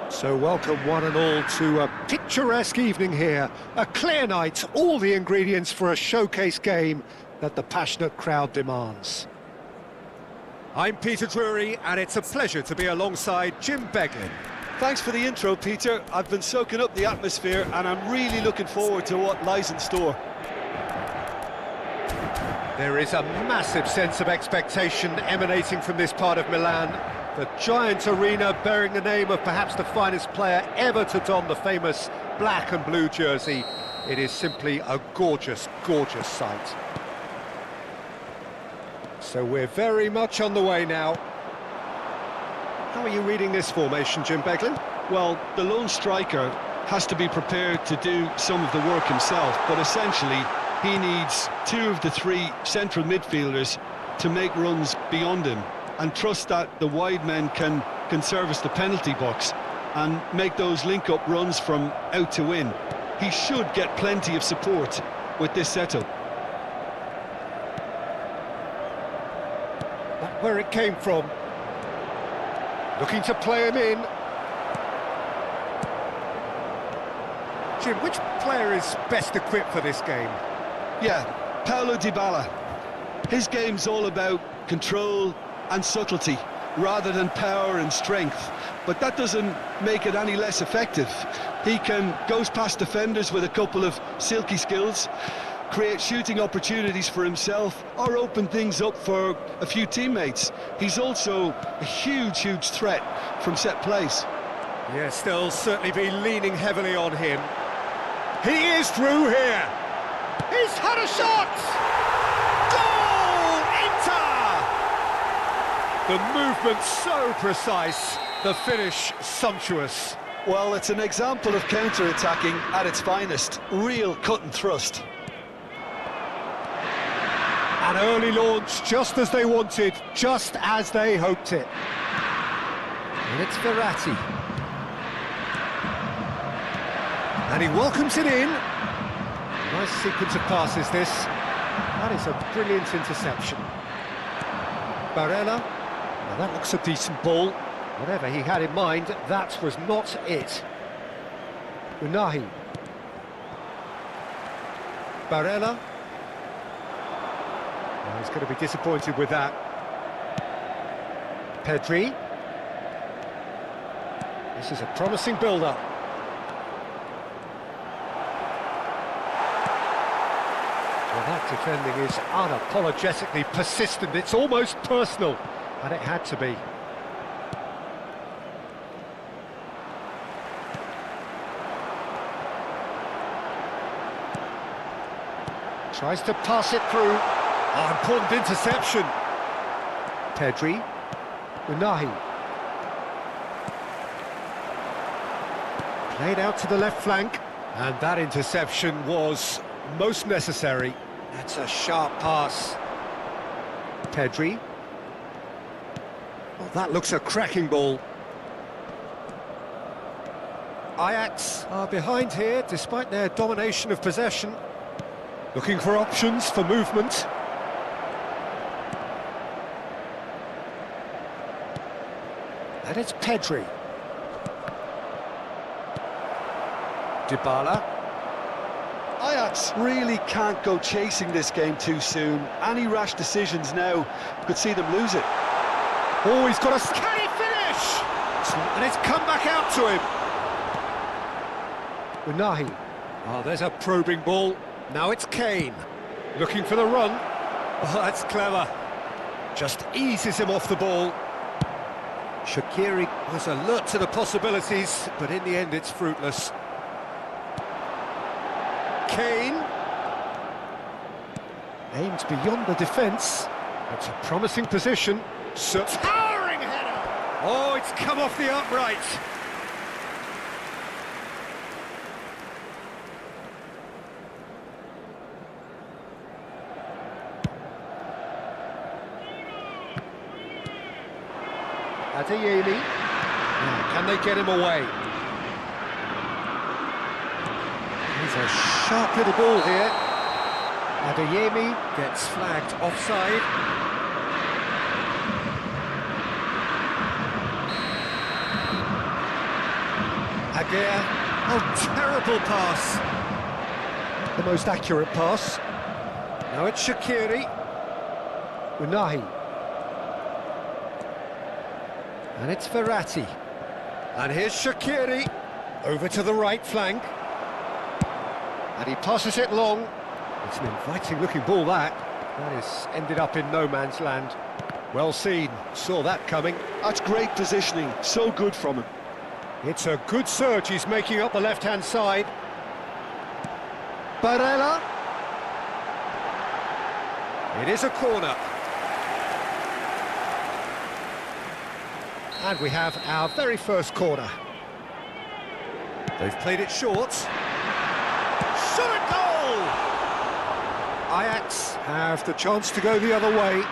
So welcome one and all to a picturesque evening here, a clear night, all the ingredients for a showcase game that the passionate crowd demands. I'm Peter Drury and it's a pleasure to be alongside Jim Beglin. Thanks for the intro, Peter. I've been soaking up the atmosphere and I'm really looking forward to what lies in store. There is a massive sense of expectation emanating from this part of Milan. The giant arena bearing the name of perhaps the finest player ever to don the famous black and blue jersey. It is simply a gorgeous, gorgeous sight. So we're very much on the way now. How are you reading this formation, Jim Beglin? Well, the lone striker has to be prepared to do some of the work himself, but essentially he needs two of the three central midfielders to make runs beyond him and trust that the wide men can service the penalty box and make those link-up runs from out to in. He should get plenty of support with this setup. That's where it came from. Looking to play him in. Jim, which player is best equipped for this game? Yeah, Paulo Dybala. His game's all about control and subtlety, rather than power and strength. But that doesn't make it any less effective. He goes past defenders with a couple of silky skills, create shooting opportunities for himself, or open things up for a few teammates. He's also a huge, huge threat from set plays. Yes, they'll certainly be leaning heavily on him. He is through here. He's had a shot! The movement so precise, the finish sumptuous. Well, it's an example of counter-attacking at its finest. Real cut and thrust. An early launch, just as they wanted, just as they hoped it. And it's Verratti. And he welcomes it in. Nice sequence of passes, this. That is a brilliant interception. Barella. Now that looks a decent ball. Whatever he had in mind, that was not it. Unahi. Barella. Oh, he's going to be disappointed with that. Pedri. This is a promising build-up. Well, that defending is unapologetically persistent. It's almost personal. And it had to be. Tries to pass it through. Oh, important interception. Pedri. Unahi. Played out to the left flank. And that interception was most necessary. That's a sharp pass. Pedri. Well, that looks a cracking ball. Ajax are behind here, despite their domination of possession. Looking for options for movement. And it's Pedri. Dybala. Ajax really can't go chasing this game too soon. Any rash decisions now could see them lose it. Oh, he's got a... Can he finish? And it's come back out to him. Unahi. Oh, there's a probing ball. Now it's Kane. Looking for the run. Oh, that's clever. Just eases him off the ball. Shaqiri was alert to the possibilities, but in the end it's fruitless. Kane. Aims beyond the defence. It's a promising position. Towering header! Oh, it's come off the upright. Adeyemi. Can they get him away? He's a sharp little ball here. Adeyemi gets flagged offside. Aguirre. Oh, terrible pass. The most accurate pass. Now it's Shaqiri. Unahi. And it's Verratti. And here's Shaqiri. Over to the right flank. And he passes it long. It's an inviting-looking ball, that. That has ended up in no man's land. Well seen. Saw that coming. That's great positioning. So good from him. It's a good surge he's making up the left-hand side. Barella. It is a corner. And we have our very first corner. They've played it short. Shot at goal! Ajax have the chance to go the other way.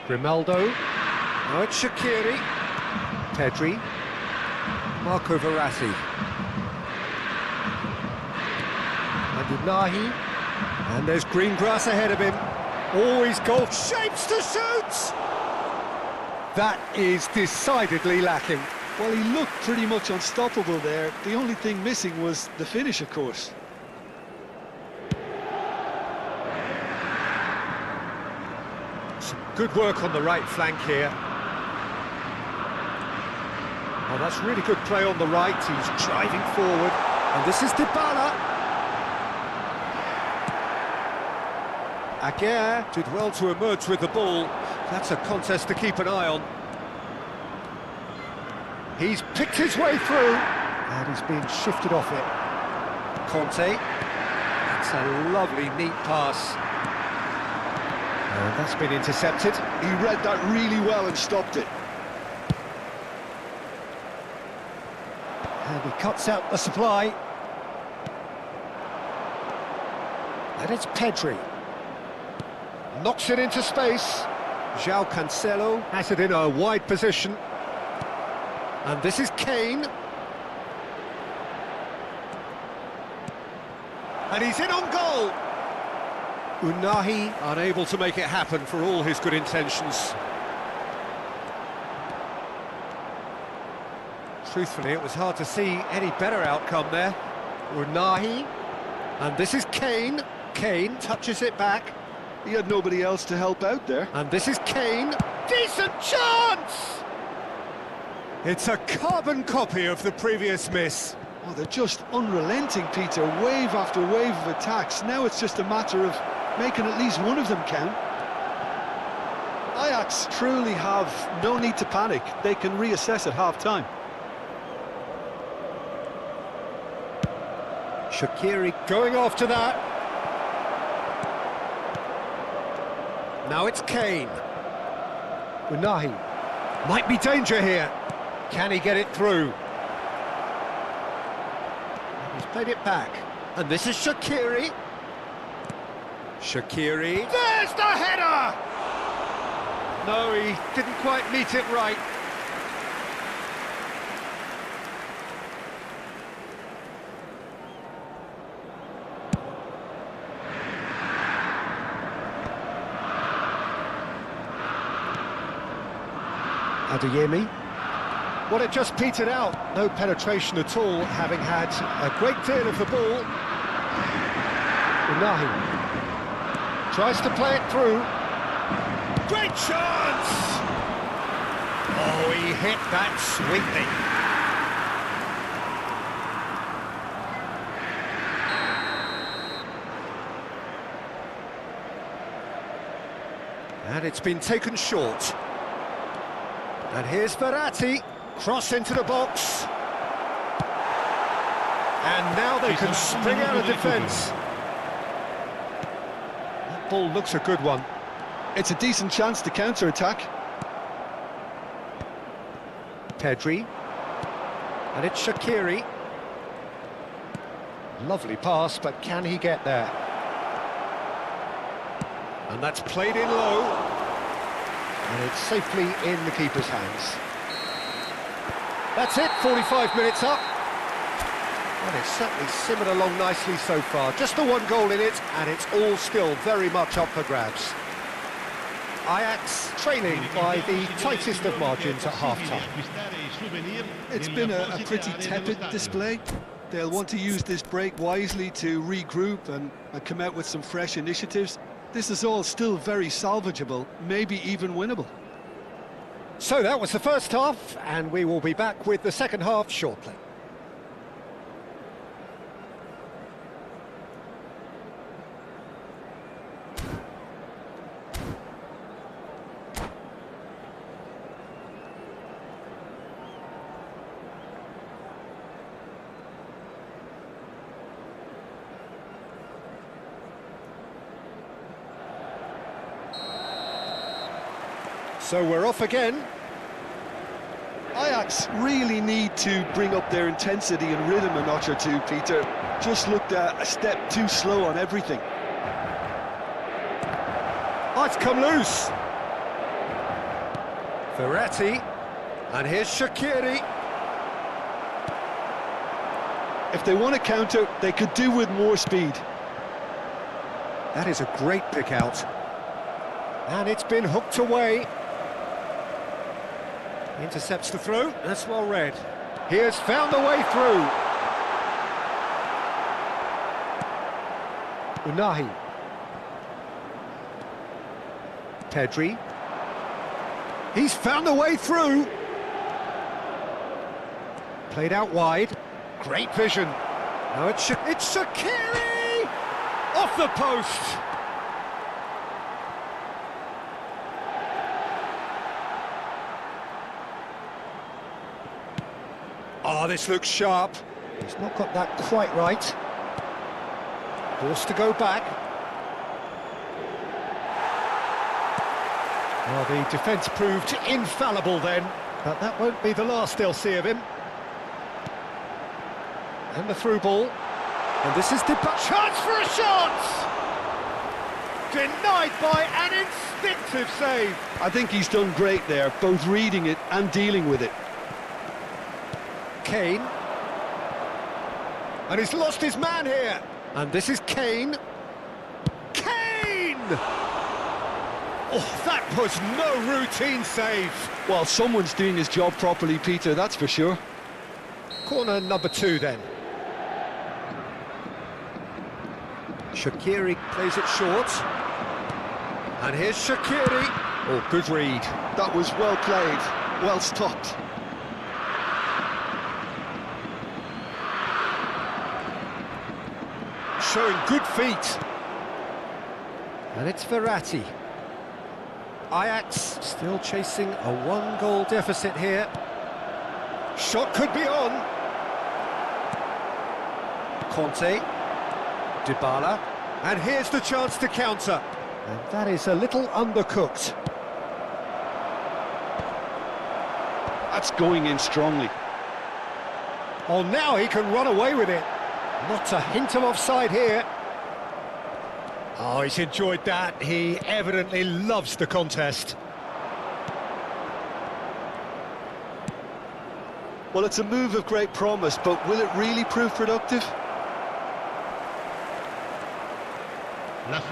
Grimaldo. Now it's Shaqiri. Pedri. Marco Verratti. And Unahi. And there's green grass ahead of him. Always golf shapes to shoot! That is decidedly lacking. Well, he looked pretty much unstoppable there. The only thing missing was the finish, of course. Some good work on the right flank here. Oh, that's really good play on the right. He's driving forward. And this is Dybala. Aguirre did well to emerge with the ball. That's a contest to keep an eye on. He's picked his way through. And he's being shifted off it. Conte. That's a lovely, neat pass. And that's been intercepted. He read that really well and stopped it. And he cuts out the supply. And it's Pedri. Knocks it into space. João Cancelo has it in a wide position. And this is Kane. And he's in on goal. Unahi unable to make it happen for all his good intentions. Truthfully, it was hard to see any better outcome there. Unahi. And this is Kane. Kane touches it back. He had nobody else to help out there. And this is Kane. Decent chance! It's a carbon copy of the previous miss. Oh, they're just unrelenting, Peter. Wave after wave of attacks. Now it's just a matter of making at least one of them count. Ajax truly have no need to panic. They can reassess at half-time. Shaqiri going after that. Now it's Kane. Unahi. Might be danger here. Can he get it through? He's played it back. And this is Shaqiri. Shaqiri. There's the header! No, he didn't quite meet it right. Adeyemi. Well, it just petered out. No penetration at all, having had a great deal of the ball. Unahi tries to play it through. Great chance! Oh, he hit that sweetly. And it's been taken short. And here's Verratti, cross into the box. And now they can spring out of defence. That ball looks a good one. It's a decent chance to counter-attack. Pedri. And it's Shaqiri. Lovely pass, but can he get there? And that's played in low. And it's safely in the keeper's hands. That's it, 45 minutes up. And it's certainly simmered along nicely so far. Just the one goal in it, and it's all still very much up for grabs. Ajax trailing by the tightest of margins at half-time. It's been a pretty tepid display. They'll want to use this break wisely to regroup and come out with some fresh initiatives. This is all still very salvageable, maybe even winnable. So that was the first half, and we will be back with the second half shortly. So we're off again. Ajax really need to bring up their intensity and rhythm a notch or two, Peter. Just looked a step too slow on everything. Oh, it's come loose. Verratti. And here's Shaqiri. If they want to counter, they could do with more speed. That is a great pick out. And it's been hooked away. Intercepts the throw, that's well read. He has found a way through. Unahi. Pedri. He's found a way through. Played out wide. Great vision. Now it's Shaqiri! Off the post! Oh, this looks sharp. He's not got that quite right. Forced to go back. Well, the defence proved infallible then, but that won't be the last they'll see of him. And the through ball. And this is chance for a shot! Denied by an instinctive save. I think he's done great there, both reading it and dealing with it. Kane. And he's lost his man here. And this is Kane. Kane! Oh, that was no routine save. Well, someone's doing his job properly, Peter, that's for sure. Corner number 2 then. Shaqiri plays it short. And here's Shaqiri. Oh, good read. That was well played, well stopped. Showing good feet. And it's Verratti. Ajax still chasing a 1-goal deficit here. Shot could be on. Conte. Dybala. And here's the chance to counter. And that is a little undercooked. That's going in strongly. Oh, now he can run away with it. Not a hint of offside here. Oh, he's enjoyed that. He evidently loves the contest. Well, it's a move of great promise, but will it really prove productive?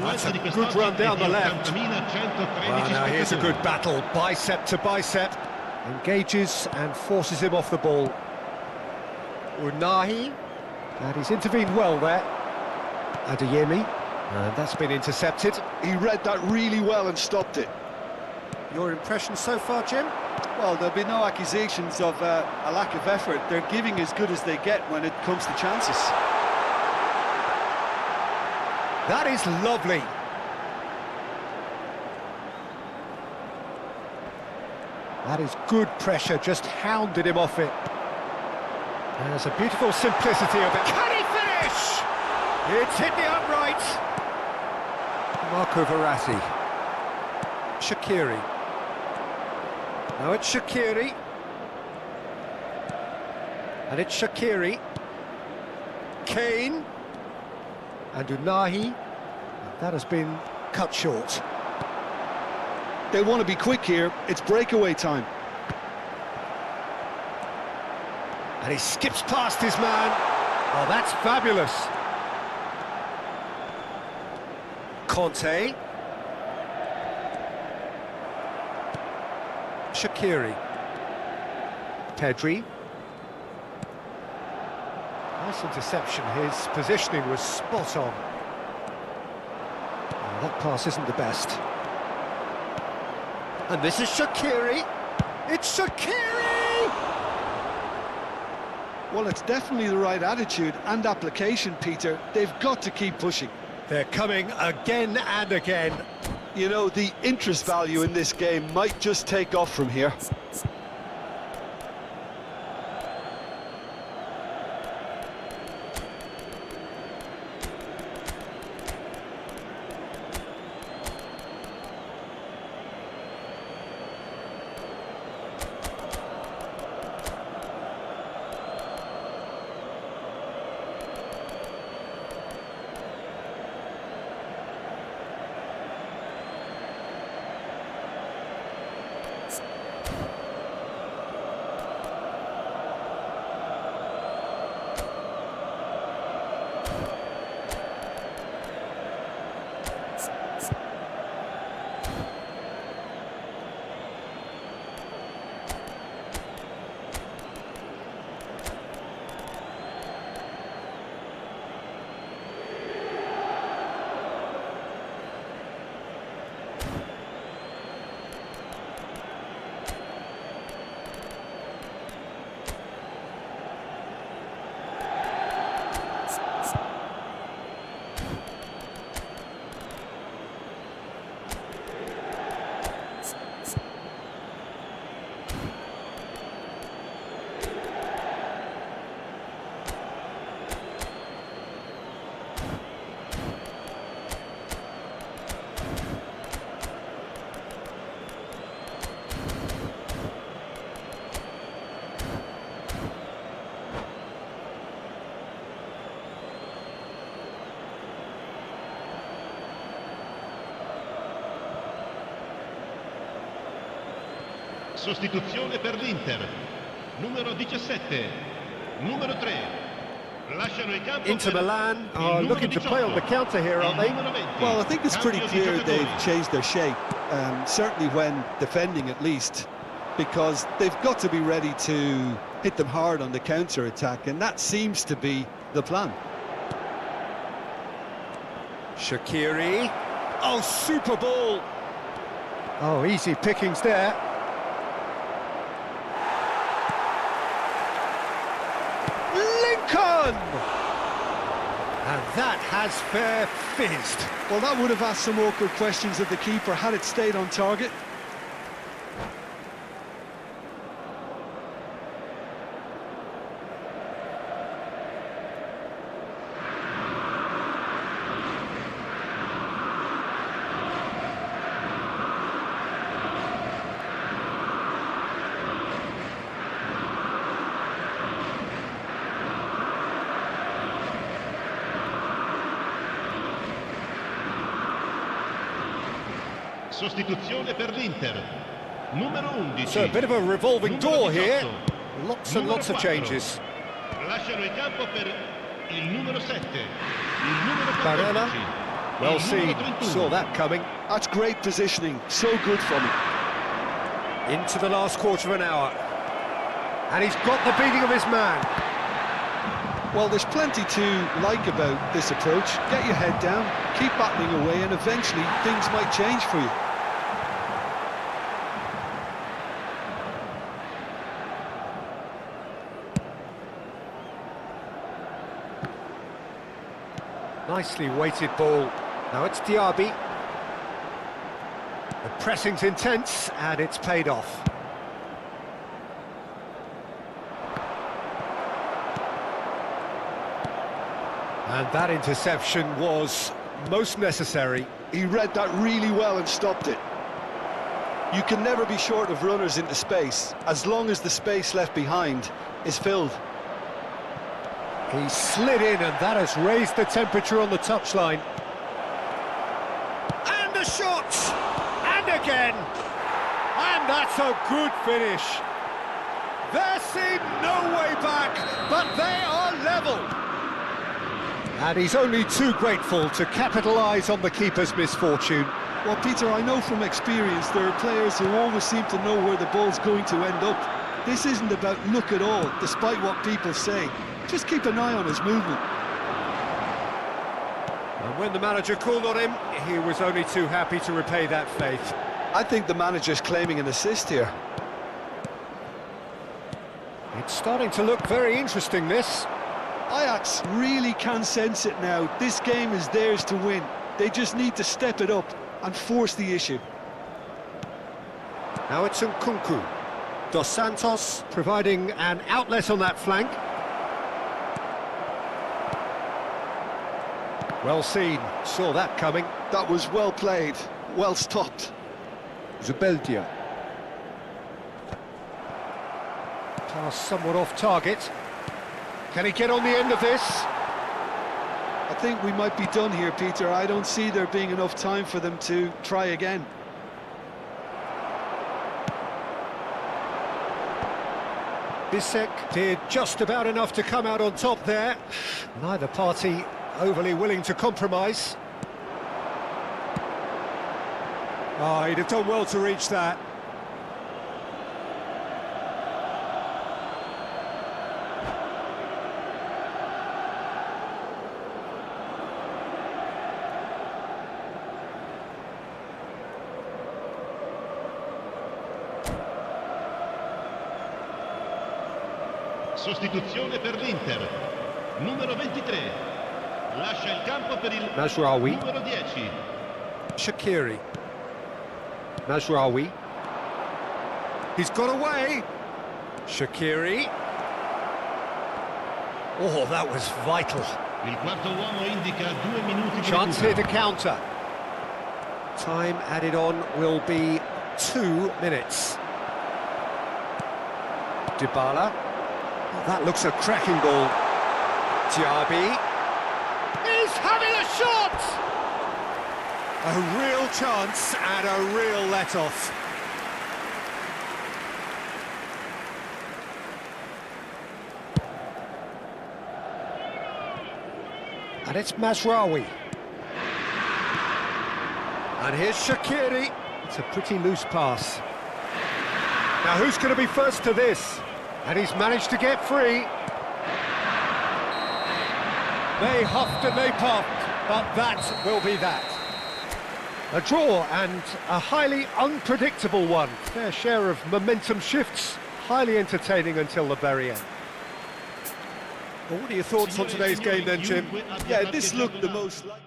That's a good run down the left. Oh, now here's a good battle, bicep to bicep. Engages and forces him off the ball. Unahi, and he's intervened well there. Adeyemi, and that's been intercepted. He read that really well and stopped it. Your impression so far, Jim? Well, there'll be no accusations of a lack of effort. They're giving as good as they get when it comes to chances. That is lovely. That is good pressure, just hounded him off it. There's a beautiful simplicity of it. Can he finish? It's hit the upright. Marco Verratti. Shaqiri. Now it's Shaqiri. And it's Shaqiri. Kane. And Unahi. That has been cut short. They want to be quick here. It's breakaway time. And he skips past his man. Oh, that's fabulous. Conte. Shaqiri. Pedri. Nice interception. His positioning was spot on. Oh, that pass isn't the best. And this is Shaqiri. It's Shaqiri! Well, it's definitely the right attitude and application, Peter. They've got to keep pushing. They're coming again and again. You know, the interest value in this game might just take off from here. Sostituzione per l'Inter. Numero 17. Numero 3. Lasciano il campo. Inter Milan are looking to play on the counter here, aren't they? Well, I think it's pretty clear they've changed their shape, certainly when defending at least, because they've got to be ready to hit them hard on the counter-attack, and that seems to be the plan. Shaqiri. Oh, super ball. Oh, easy pickings there. Lincoln! And that has fair fizzed. Well, that would have asked some awkward questions of the keeper had it stayed on target. Sostituzione per l'Inter. Numero 11. So a bit of a revolving door here. 18. Lots and lots of 4. changes. Lasciano il campo per il numero 7. Il numero 14. Barella. Well il numero seen. 31. Saw that coming. That's great positioning. So good from him. Into the last quarter of an hour. And he's got the beating of his man. Well, there's plenty to like about this approach. Get your head down, keep battling away, and eventually things might change for you. Nicely weighted ball. Now it's Diaby. The pressing's intense, and it's paid off. And that interception was most necessary. He read that really well and stopped it. You can never be short of runners into space, as long as the space left behind is filled. He slid in, and that has raised the temperature on the touchline. And a shot! And again! And that's a good finish. There seemed no way back, but they are level. And he's only too grateful to capitalise on the keeper's misfortune. Well, Peter, I know from experience there are players who always seem to know where the ball's going to end up. This isn't about luck at all, despite what people say. Just keep an eye on his movement. And when the manager called on him, he was only too happy to repay that faith. I think the manager's claiming an assist here. It's starting to look very interesting, this. Ajax really can sense it now. This game is theirs to win. They just need to step it up and force the issue. Now it's Nkunku. Dos Santos providing an outlet on that flank. Well seen, saw that coming. That was well played, well stopped. Zubeldia. Pass somewhat off target. Can he get on the end of this? I think we might be done here, Peter. I don't see there being enough time for them to try again. Bissek did just about enough to come out on top there. Neither party overly willing to compromise. Oh, he'd have done well to reach that. Sostituzione per l'Inter. Numero 23. Lascia il campo per il Mazraoui. numero 10. Shaqiri. Mazraoui. He's got away. Shaqiri. Oh, that was vital. Il quarto uomo indica 2 minuti di Chance here recupero. to counter. Time added on will be 2 minutes. Dybala. Oh, that looks a cracking ball. Diaby. He's having a shot! A real chance and a real let-off. And it's Mazraoui. And here's Shaqiri. It's a pretty loose pass. Now who's going to be first to this? And he's managed to get free. They huffed and they puffed, but that will be that. A draw and a highly unpredictable one. Fair share of momentum shifts, highly entertaining until the very end. Well, what are your thoughts on today's game then, Jim? Yeah, this looked the most like...